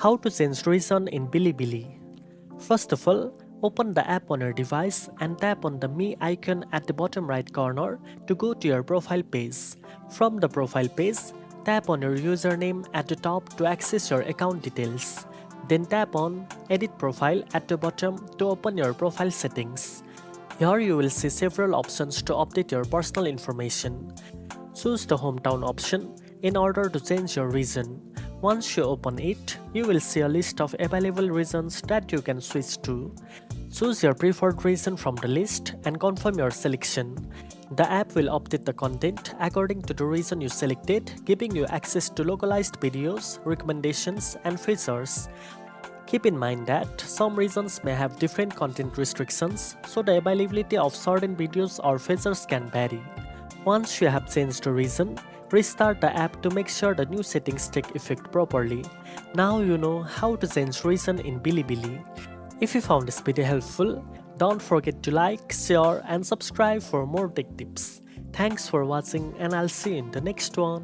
How to change region in Bilibili. First of all, open the app on your device and tap on the Me icon at the bottom right corner to go to your profile page. From the profile page, tap on your username at the top to access your account details. Then tap on Edit Profile at the bottom to open your profile settings. Here you will see several options to update your personal information. Choose the hometown option in order to change your region. Once you open it, you will see a list of available regions that you can switch to. Choose your preferred region from the list and confirm your selection. The app will update the content according to the region you selected, giving you access to localized videos, recommendations, and features. Keep in mind that some regions may have different content restrictions, so the availability of certain videos or features can vary. Once you have changed the region, restart the app to make sure the new settings take effect properly. Now you know how to change region in Bilibili. If you found this video helpful, don't forget to like, share, and subscribe for more tech tips. Thanks for watching, and I'll see you in the next one.